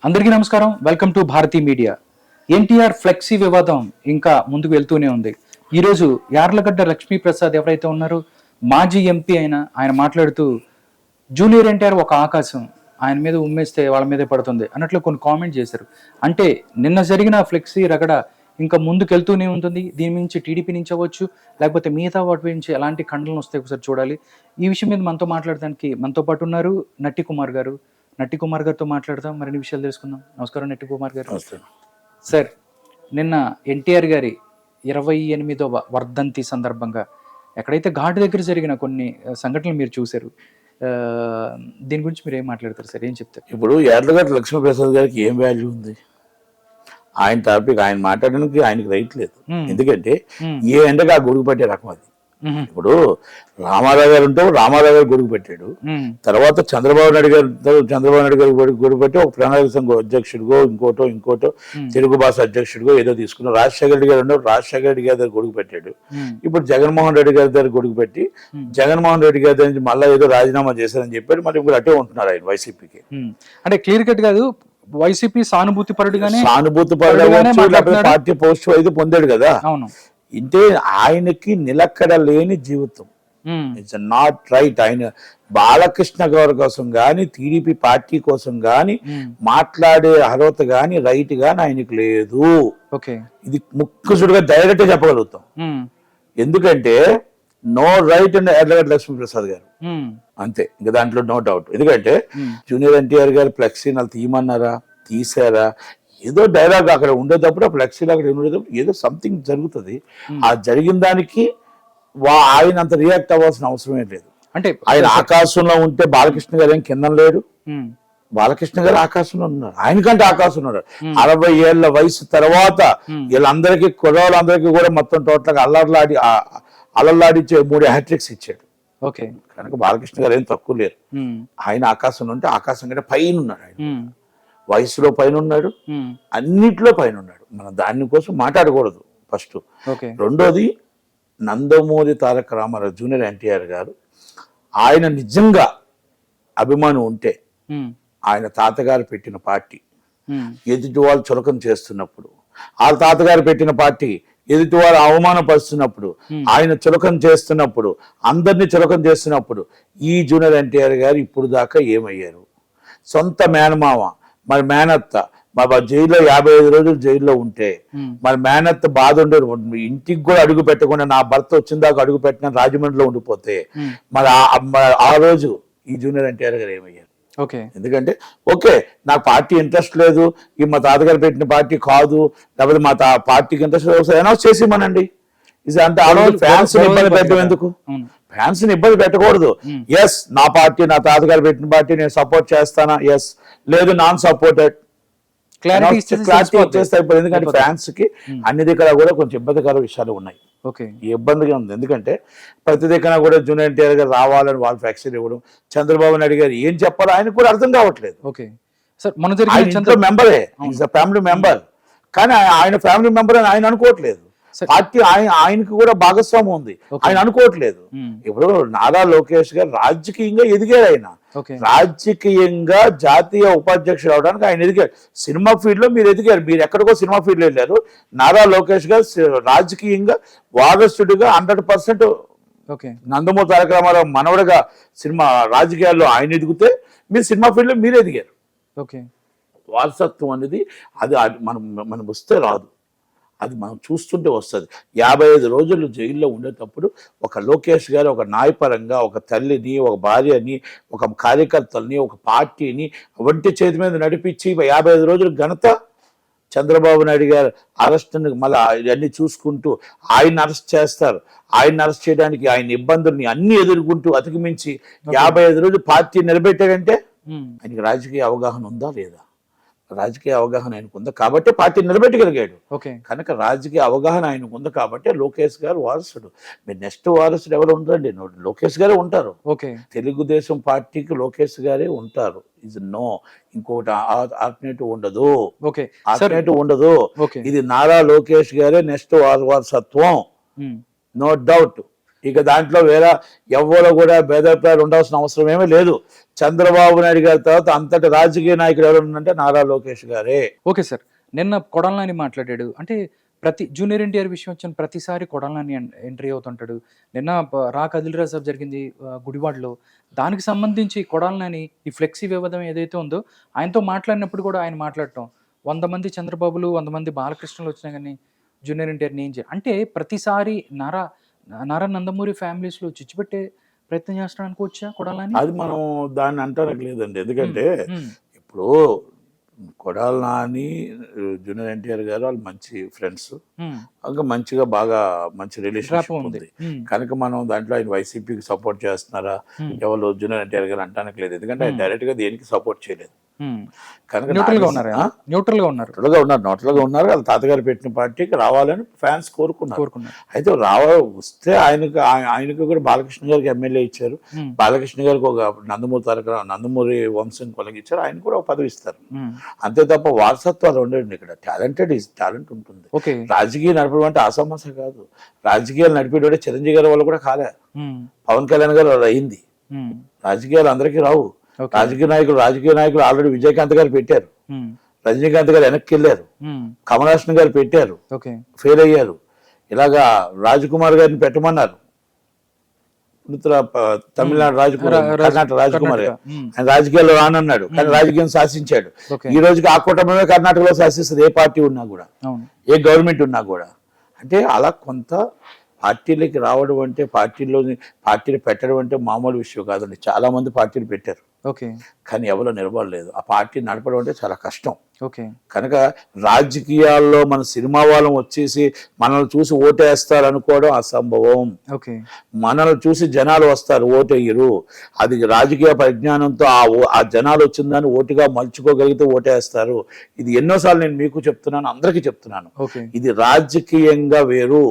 అందరికీ నమస్కారం. Welcome to Bharati media. NTR flexi వివాదం ఇంకా ముందుకు వెళ్తూనే ఉంది. ఈరోజు యార్లగడ్డ లక్ష్మీప్రసాద్ ఎవరైతే ఉన్నారో మాజీ ఎంపీ ఆయన మాట్లాడుతూ జూనియర్ ఎన్టీఆర్ ఒక ఆకాశం, ఆయన మీద ఉమ్మేస్తే వాళ్ళ మీదే పడుతుంది అన్నట్లు కొన్ని కామెంట్ చేశారు. అంటే నిన్న జరిగిన ఫ్లెక్సీ రగడ ఇంకా ముందుకు వెళ్తూనే ఉంటుంది. దీని నుంచి టీడీపీ నుంచి అవ్వచ్చు, లేకపోతే మిగతా వాటి నుంచి ఎలాంటి ఖండనలు వస్తాయి ఒకసారి చూడాలి. ఈ విషయం మీద మనతో మాట్లాడడానికి మనతో పాటు ఉన్నారు నట్టి కుమార్ గారు. నట్టి కుమార్ గారితో మాట్లాడదాం, మరిన్ని విషయాలు తెలుసుకుందాం. నమస్కారం నట్టి కుమార్ గారు. సార్, నిన్న ఎన్టీఆర్ గారి 28వ వర్ధంతి సందర్భంగా ఎక్కడైతే ఘాటు దగ్గర జరిగిన కొన్ని సంఘటనలు మీరు చూశారు, దీని గురించి మీరు ఏం మాట్లాడతారు సార్? ఏం చెప్తారు? ఇప్పుడు యార్లగడ్డ లక్ష్మీప్రసాద్ గారికి ఏం వాల్యూ ఉంది? ఆయన టాపిక్ ఆయన మాట్లాడడానికి ఆయనకి రైట్ లేదు. ఎందుకంటే ఏ ఎండగా గొడుగు పట్టే రకం అది. ఇప్పుడు రామారావు గారు ఉంటే రామారావు గారు గొడుగు పెట్టాడు. తర్వాత చంద్రబాబు నాయుడు గారు గొడుగు పెట్టి ఒక ప్రణాళిక సంఘ అధ్యక్షుడిగో ఇంకోటో తెలుగు భాష అధ్యక్షుడిగో ఏదో తీసుకున్నారు. రాజశేఖర రెడ్డి గారు ఉండవు, రాజశేఖర రెడ్డి గారి దగ్గర గొడుగు పెట్టాడు. ఇప్పుడు జగన్మోహన్ రెడ్డి గారి దగ్గర గొడుగు పెట్టి జగన్మోహన్ రెడ్డి గారి దగ్గర మళ్ళీ ఏదో రాజీనామా చేశారని చెప్పాడు. మరి ఇప్పుడు అటే ఉంటున్నారు ఆయన వైసీపీకి. అంటే క్లియర్ కట్ కాదు, వైసీపీ సానుభూతి పరుడుగానే పార్టీ పోస్ట్ అయితే పొందాడు కదా. అవును, అంటే ఆయనకి నిలకడ లేని జీవితం. It's not right. ఆయన బాలకృష్ణ గారి కోసం గాని టీడీపీ పార్టీ కోసం గాని మాట్లాడే అర్హత గాని రైట్ గాని ఆయనకి లేదు. ఇది ముక్కుసుడుగా డైరెక్ట్ చెప్పగలుగుతాం. ఎందుకంటే no right and Yarlagadda Lakshmiprasad గారు అంతే, ఇంకా దాంట్లో నో డౌట్. ఎందుకంటే జూనియర్ ఎన్టీఆర్ గారు ఫ్లెక్సీ వాళ్ళు తీయమన్నారా, తీసారా? ఏదో డైలాగ్ అక్కడ ఉండేటప్పుడు ఆ ఫ్లెక్సీలు అక్కడ ఉండేటప్పుడు ఏదో సంథింగ్ జరుగుతుంది. ఆ జరిగిన దానికి ఆయన అంత రియాక్ట్ అవ్వాల్సిన అవసరమే లేదు. అంటే ఆయన ఆకాశంలో ఉంటే బాలకృష్ణ గారు ఏం కింద లేడు. బాలకృష్ణ గారు ఆకాశంలో ఉన్నారు, ఆయనకంటే ఆకాశం ఉన్నారు. 60 ఏళ్ల వయసు తర్వాత వీళ్ళందరికీ కుర్రాళ్ళందరికీ కూడా మొత్తం టోటల్ గా అల్లర్లాడిచ్చే 3 హ్యాట్రిక్స్ ఇచ్చాడు. కనుక బాలకృష్ణ గారు ఏం తక్కువ లేరు. ఆయన ఆకాశంలో ఉంటే ఆకాశం కంటే పైన ఉన్నాడు. ఆయన వయసులో పైన ఉన్నాడు, అన్నిట్లో పైన ఉన్నాడు. మనం దానికోసం మాట్లాడకూడదు ఫస్ట్. రెండోది, నందమూరి తారక రామారావు జూనియర్ ఎన్టీఆర్ గారు ఆయన నిజంగా అభిమానం ఉంటే ఆయన తాతగారు పెట్టిన పార్టీ ఎదుటి వాళ్ళు చులకం చేస్తున్నప్పుడు, వాళ్ళ తాతగారు పెట్టిన పార్టీ ఎదుటి వారు అవమానపరుస్తున్నప్పుడు, ఆయన చులకం చేస్తున్నప్పుడు, అందరినీ చులకం చేస్తున్నప్పుడు ఈ జూనియర్ ఎన్టీఆర్ గారు ఇప్పుడు దాకా ఏమయ్యారు? సొంత మేనమామ మరి మేనత్త జైల్లో 55 రోజులు జైల్లో ఉంటే మరి మేనత్త బాధ ఉండదు. ఇంటికి కూడా అడుగు పెట్టకుండా నా భర్త వచ్చిన దాకా అడుగు పెట్టిన రాజమండ్రిలో ఉండిపోతే మరి ఆ రోజు ఈ జూనియర్ ఎన్టీఆర్ గారు ఏమయ్యారు? ఎందుకంటే ఓకే, నాకు పార్టీ ఇంట్రెస్ట్ లేదు, ఈ మా తాతగారు పెట్టిన పార్టీ కాదు, లేకపోతే మా పార్టీకి ఇంట్రెస్ట్ లేదు, అనౌన్స్ చేసిమనండి. ఇది అంటే ఆ రోజు ఫ్యాన్స్ ఇబ్బంది పెట్టడం ఎందుకు? ఫ్యాన్స్ ని ఇబ్బంది పెట్టకూడదు. ఎస్, నా పార్టీ నా తాతగారు పెట్టిన పార్టీ నేను సపోర్ట్ చేస్తానా, ఎస్, లేదు నాన్ సపోర్టెడ్, క్లారిటీ ఇచ్చేస్తే అయిపోయింది. ఎందుకంటే ఫ్యాన్స్ కి అన్ని దగ్గర కూడా కొంచెం ఇబ్బందికర విషయాలు ఉన్నాయి, ఇబ్బందిగా ఉంది. ఎందుకంటే ప్రతి దగ్గర కూడా జూనియర్ ఎన్టీఆర్ గారు రావాలని వాళ్ళు ఫ్యాక్షన్ ఇవ్వడం, చంద్రబాబు నాయుడు గారు ఏం చెప్పాలో ఆయనకు కూడా అర్థం కావట్లేదు. మెంబరే, ఫ్యామిలీ మెంబర్, కానీ ఆయన ఫ్యామిలీ మెంబర్ అని ఆయన అనుకోవట్లేదు. పార్టీ ఆయనకి కూడా భాగస్వామ్యం ఉంది, ఆయన అనుకోవట్లేదు. ఇప్పుడు నారా లోకేష్ గారు రాజకీయంగా ఎదిగారు. ఆయన రాజకీయంగా జాతీయ ఉపాధ్యక్షుడు అవడానికి ఆయన ఎదిగారు. సినిమా ఫీల్డ్ లో మీరు ఎదిగారు, మీరు ఎక్కడికో సినిమా ఫీల్డ్ లో వెళ్ళారు. నారా లోకేష్ గారు రాజకీయంగా వారసుడిగా 100% నందమూరి తారక రామారావు మనవడిగా సినిమా రాజకీయాల్లో ఆయన ఎదిగితే మీరు సినిమా ఫీల్డ్ లో మీరు ఎదిగారు. వారసత్వం అనేది అది మనం వస్తే రాదు, అది మనం చూస్తుంటే వస్తుంది. 55 రోజులు జైల్లో ఉండేటప్పుడు ఒక లోకేష్ గారు ఒక న్యాయపరంగా ఒక తల్లిని, ఒక భార్యని, ఒక కార్యకర్తల్ని, ఒక పార్టీని ఒంటి చేతి మీద నడిపించి 55 రోజులు ఘనత చంద్రబాబు నాయుడు గారు అరెస్ట్ మళ్ళీ ఇవన్నీ చూసుకుంటూ ఆయన అరెస్ట్ చేస్తారు. ఆయన అరెస్ట్ చేయడానికి ఆయన ఇబ్బందుల్ని అన్ని ఎదుర్కొంటూ అతికిమించి 55 రోజులు పార్టీ నిలబెట్టాడంటే ఆయనకి రాజకీయ అవగాహన ఉందా లేదా? రాజకీయ అవగాహన ఆయనకు ఉంది కాబట్టి పార్టీ నిలబెట్టగలిగాడు. కనుక రాజకీయ అవగాహన ఆయనకు ఉంది కాబట్టి లోకేష్ గారు వారసుడు. మీరు నెక్స్ట్ వారసుడు ఎవరు ఉంటారండి? లోకేష్ గారే ఉంటారు. తెలుగుదేశం పార్టీకి లోకేష్ గారే ఉంటారు. ఇది నో, ఇంకోటి ఆల్టర్నేటివ్ ఉండదు, ఆల్టర్నేటివ్ ఉండదు. ఇది నారా లోకేష్ గారే నెక్స్ట్ వారసత్వం, నో డౌట్. ఇక దాంట్లో వేరే ఎవరో కూడా భేదాభిప్రాయాలు ఉండాల్సిన అవసరం ఏమీ లేదు. చంద్రబాబు నాయుడు గారి తర్వాత అంతటి రాజకీయ నాయకుడు ఎవరు ఉన్నారంటే నారా లోకేష్ గారే. ఓకే సార్, నిన్న కొడాలని మాట్లాడాడు. అంటే ప్రతి జూనియర్ ఎన్టీఆర్ విషయం వచ్చిన ప్రతిసారి కొడాలని ఎంట్రీ అవుతుంటాడు. నిన్న రా కదిలిరా సాబ్ జరిగింది గుడివాడలో, దానికి సంబంధించి కొడాలని ఈ ఫ్లెక్సీ వివాదం ఏదైతే ఉందో ఆయనతో మాట్లాడినప్పుడు కూడా ఆయన మాట్లాడటం 100 మంది చంద్రబాబులు 100 మంది బాలకృష్ణలు వచ్చినా కానీ జూనియర్ ఎన్టీఆర్ నేను అంటే ప్రతిసారి నారా నందమూరి ఫ్యామిలీస్లో చిచ్చుపెట్టే ప్రయత్నం చేస్తాడు అనుకోవచ్చా కొడాలని? అది మనం దాన్ని అంటానికి లేదండి. ఎందుకంటే ఇప్పుడు కొడాలి నాని జూనియర్ ఎన్టీఆర్ గారు వాళ్ళు మంచి ఫ్రెండ్స్, ఇంకా మంచిగా బాగా మంచి రిలేషన్షిప్ ఉంది కనుక మనం దాంట్లో ఆయన వైసీపీకి సపోర్ట్ చేస్తున్నారా ఎవరు జూనియర్ ఎన్టీఆర్ గారు అంటానికి లేదు. ఎందుకంటే ఆయన డైరెక్ట్ గా దేనికి సపోర్ట్ చేయలేదు కనుక న్యూట్రల్ గా ఉన్నారు. వాళ్ళ తాతగారు పెట్టిన పార్టీకి రావాలని ఫ్యాన్స్ కోరుకున్నారు. అయితే వస్తే ఆయనకు కూడా బాలకృష్ణ గారికి ఎమ్మెల్యే ఇచ్చారు. బాలకృష్ణ గారికి ఒక నందమూరి వంశం కొలగిచ్చారు. ఆయన కూడా ఒక పదవి ఇస్తారు. అంతే తప్ప వారసత్వాలు ఉండేది. ఇక్కడ టాలెంట్ ఉంటుంది. రాజకీయ నడపడం అంటే అసమస్య కాదు. రాజకీయాలు నడిపేటోడే చిరంజీవి గారి వాళ్ళు కూడా కాలే. పవన్ కళ్యాణ్ గారు అయింది. రాజకీయాలు అందరికీ రావు. రాజకీయ నాయకులు ఆల్రెడీ విజయకాంత్ గారు పెట్టారు, రజనీకాంత్ గారు వెనక్కి వెళ్ళారు, కమల్ హాసన్ గారు పెట్టారు, ఫెయిల్ అయ్యారు. ఇలాగా రాజకుమార్ గారిని పెట్టమన్నారు. తమిళనాడు కర్ణాటక రాజకుమార్ గారు ఆయన రాజకీయాల్లో రానన్నాడు, కానీ రాజకీయం శాసించాడు. ఈ రోజుకి ఆ కూటమిలో కర్ణాటకలో శాసిస్తుంది ఏ పార్టీ ఉన్నా కూడా, ఏ గవర్నమెంట్ ఉన్నా కూడా. అంటే అలా కొంత పార్టీలకి రావడం అంటే పార్టీలు పెట్టడం అంటే మామూలు విషయం కాదండి. చాలా మంది పార్టీలు పెట్టారు కానీ ఎవరో నిలబడలేదు. ఆ పార్టీ నడపడం అంటే చాలా కష్టం. కనుక రాజకీయాల్లో మన సినిమా వాళ్ళం వచ్చేసి మనల్ని చూసి ఓటేస్తారు అనుకోవడం అసంభవం. మనల్ని చూసి జనాలు వస్తారు, ఓటేయరు. అది రాజకీయ పరిజ్ఞానంతో ఆ జనాలు వచ్చిందని ఓటుగా మలుచుకోగలిగితే ఓటేస్తారు. ఇది ఎన్నోసార్లు నేను మీకు చెప్తున్నాను, అందరికీ చెప్తున్నాను. ఇది రాజకీయంగా వేరు,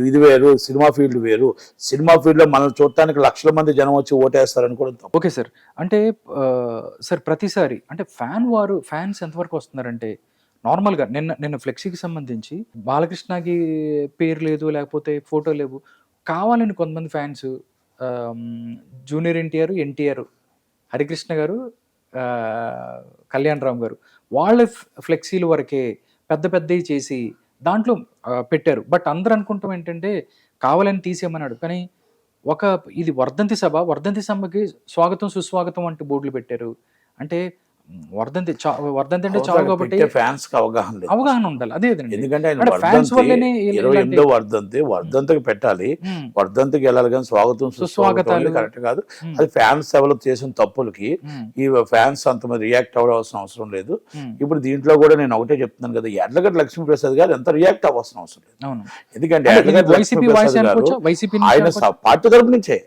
ఇది వేరు, సినిమా ఫీల్డ్ వేరు. సినిమా ఫీల్డ్ లో మనల్ని చూడటానికి లక్షల మంది జనం వచ్చి ఓటేస్తారు అనుకోవడం. ఓకే సార్, అంటే సార్ ప్రతిసారి అంటే ఫ్యాన్స్ ఎంతవరకు వస్తున్నారంటే నార్మల్గా నిన్న ఫ్లెక్సీకి సంబంధించి బాలకృష్ణకి పేరు లేదు, లేకపోతే ఫోటో లేవు, కావాలని కొంతమంది ఫ్యాన్స్ జూనియర్ ఎన్టీఆర్ హరికృష్ణ గారు కళ్యాణ్ రామ్ గారు వాళ్ళ ఫ్లెక్సీల వరకే పెద్దవి చేసి దాంట్లో పెట్టారు. బట్ అందరూ అనుకుంటాం ఏంటంటే కావాలని తీసేయమన్నాడు, కానీ ఇది వర్ధంతి సభకి స్వాగతం సుస్వాగతం అంటూ బోర్డులు పెట్టారు. అంటే వర్ధంతి అంటే చాలు కాబట్టి ఫ్యాన్స్ కి అవగాహన ఉండాలి. అదే ఎందుకంటే వర్ధంతికి పెట్టాలి, వర్ధంతికి వెళ్ళాలి, కానీ స్వాగతం సుస్వాగతాలు కరెక్ట్ కాదు. అది ఫ్యాన్స్ డెవలప్ చేసిన తప్పులకి ఈ ఫ్యాన్స్ అంతమంది రియాక్ట్ అవ్వాల్సిన అవసరం లేదు. ఇప్పుడు దీంట్లో కూడా నేను ఒకటే చెప్తున్నాను కదా, యార్లగడ్డ లక్ష్మీప్రసాద్ గారు ఎంత రియాక్ట్ అవ్వాల్సిన అవసరం లేదు. ఎందుకంటే యార్లగడ్డ లక్ష్మీప్రసాద్ గారు ఆయన పార్టీ తరపు నుంచే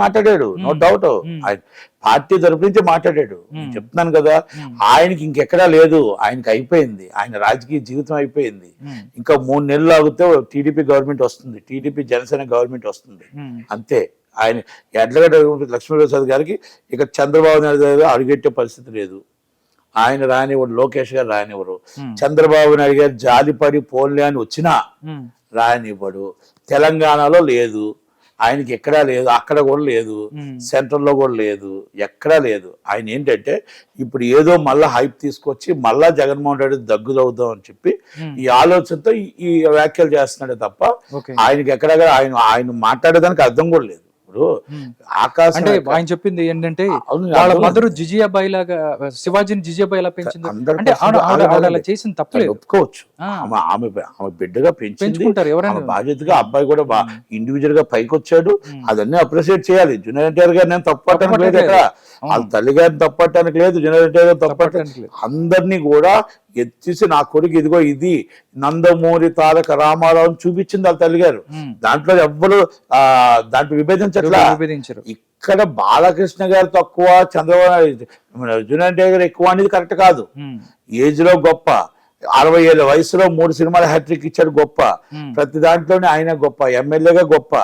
మాట్లాడాడు, నో డౌట్. ఆయన పార్టీ తరపు నుంచి మాట్లాడాడు. చెప్తున్నాను కదా, ఆయనకి ఇంకెక్కడా లేదు, ఆయనకి అయిపోయింది, ఆయన రాజకీయ జీవితం అయిపోయింది. ఇంకా 3 నెలలు ఆగితే టీడీపీ గవర్నమెంట్ వస్తుంది, టీడీపీ జనసేన గవర్నమెంట్ వస్తుంది, అంతే. ఆయన ఎడ్లగడ్డ లక్ష్మీప్రసాద్ గారికి ఇక చంద్రబాబు నాయుడు గారు అడుగెట్టే పరిస్థితి లేదు. ఆయన రానివ్వడు, లోకేష్ గారు రానివ్వరు. చంద్రబాబు నాయుడు గారు జాలిపడి పోన్లే అని వచ్చినా రానివ్వడు. తెలంగాణలో లేదు, ఆయనకి ఎక్కడా లేదు, అక్కడ కూడా లేదు, సెంట్రల్లో కూడా లేదు, ఎక్కడా లేదు. ఆయన ఏంటంటే ఇప్పుడు ఏదో మళ్ళా హైప్ తీసుకొచ్చి మళ్ళా జగన్మోహన్ రెడ్డి దగ్గుదవుదాం అని చెప్పి ఈ ఆలోచనతో ఈ వ్యాఖ్యలు చేస్తున్నాడే తప్ప ఆయనకి ఎక్కడా ఆయన మాట్లాడేదానికి అర్థం కూడా లేదు. ఆకాశం అంటే ఆయన చెప్పింది ఏంటంటే వాళ్ళ మదరు జిజియాబాయి లాగా శివాజీని జిజియాబాయి లా పెంచింది అంటే అలా చేసిన తప్పలేదు, ఒప్పుకోవచ్చు. ఆమె బిడ్డగా పెంచుకుంటారు ఎవరైనా బాధ్యతగా. అబ్బాయి కూడా ఇండివిజువల్ గా పైకి వచ్చాడు, అదన్నీ అప్రిషియేట్ చేయాలి. జూనియర్ ఎన్టీఆర్ గారు నేను తప్పట్టడానికి లేదు, ఎక్కడ వాళ్ళ తల్లి గారిని తప్పట్టడానికి లేదు, జూనియర్ ఎన్టీఆర్ గారు తప్పట్టడానికి లేదు. అందరినీ కూడా ఎత్తేసి నా కొడుకు ఇదిగో ఇది నందమూరి తారక రామారావు చూపించింది వాళ్ళ తల్లి గారు. దాంట్లో ఎవ్వరు దాంట్లో విభేదించారు. ఇక్కడ బాలకృష్ణ గారు తక్కువ, చంద్రబాబు జూనియర్ ఎన్టీఆర్ గారు ఎక్కువ అనేది కరెక్ట్ కాదు. ఏజ్ లో గొప్ప, 60 ఏళ్ళ వయసులో 3 సినిమాలు హ్యాట్రిక్ ఇచ్చాడు, గొప్ప. ప్రతి దాంట్లోనే ఆయన గొప్ప, ఎమ్మెల్యేగా గొప్ప,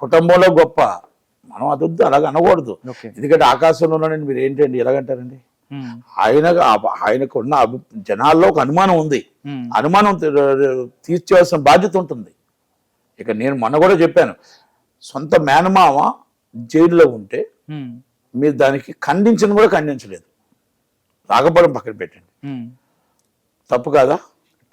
కుటుంబంలో గొప్ప. మనం అదొద్దు, అలాగ అనకూడదు. ఎందుకంటే ఆకాశంలో మీరు ఏంటండి ఎలాగంటారండి? ఆయనకున్న జనాల్లో ఒక అనుమానం ఉంది, అనుమానం తీర్చేయాల్సిన బాధ్యత ఉంటుంది. ఇక నేను మొన్న కూడా చెప్పాను, సొంత మేనమామ జైల్లో ఉంటే ఉమ్, మీరు దానికి ఖండించను కూడా ఖండించలేదు. రాకపోవడం పక్కన పెట్టండి, ఉమ్. తప్పు కాదా?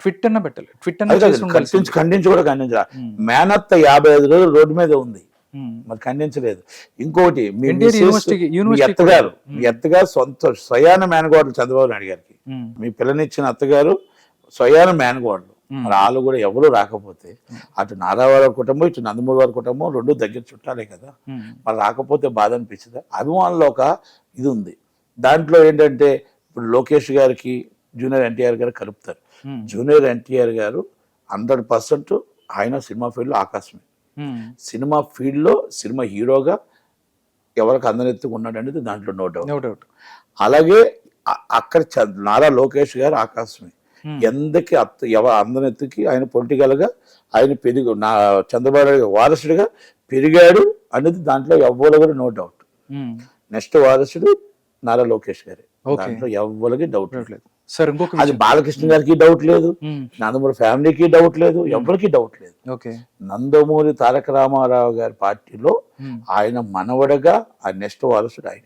ట్విట్ అన్న పెట్టాలి, ట్విట్ అన్న అది కాదు, చేసి ఉండాల్సింది. ఖండించి కూడా ఖండించాలి. మేనత్త 55 రోజులు రోడ్డు మీద ఉంది, ఉమ్. మరి ఖండించలేదు. ఇంకోటి మీ ఎన్టీఆర్ మిస్సెస్, యూనివర్సిటీకి- మీ యూనివర్సిటీ అత్తగారు, మీ అత్తగారు స్వయాన మేనగోడలు చంద్రబాబు నాయుడు గారికి, ఉమ్, మీ పిల్లనిచ్చిన అత్తగారు స్వయాన మేనగోడలు. మరి వాళ్ళు కూడా ఎవరు రాకపోతే, అటు నారావారి కుటుంబం ఇటు నందమూరి వారి కుటుంబం రెండు దగ్గర చుట్టాలే కదా, ఉమ్, మరి రాకపోతే బాధ అనిపించదా? అభిమానులు ఒక ఇది ఉంది. దాంట్లో ఏంటంటే ఇప్పుడు లోకేష్ గారికి జూనియర్ ఎన్టీఆర్ గారు కలుపుతారు. ఉమ్, జూనియర్ ఎన్టీఆర్ గారు 100% ఆయన సినిమా ఫీల్డ్లో ఆకాశమే. ఉమ్, సినిమా ఫీల్డ్లో సినిమా హీరోగా ఎవరికి అందనెత్తుకు ఉన్నాడు అనేది దాంట్లో నో డౌట్. No doubt. అలాగే అక్కడ నారా లోకేష్ గారు ఆకాశమే. Hmm. ఎందుకు అందనెత్తుకి ఆయన పొలిటికల్ గా ఆయన చంద్రబాబు నాయుడు వారసుడిగా పెరిగాడు అనేది దాంట్లో ఎవ్వరు కూడా నో డౌట్. ఉమ్, నెక్స్ట్ వారసుడు నారా లోకేష్ గారి, Okay. దాంట్లో ఎవ్వరికి డౌట్ డౌట్ లేదు. లేదు. సార్ ఇంకొక అది విషయం. బాలకృష్ణ గారికి డౌట్ లేదు, ఉమ్, నందమూరి ఫ్యామిలీకి డౌట్ లేదు, ఎవరికి డౌట్ లేదు. ఓకే. నందమూరి తారక రామారావు గారి పార్టీలో ఉమ్, ఆయన మనవడగా ఆ నెక్స్ట్ వారసుడు ఆయన.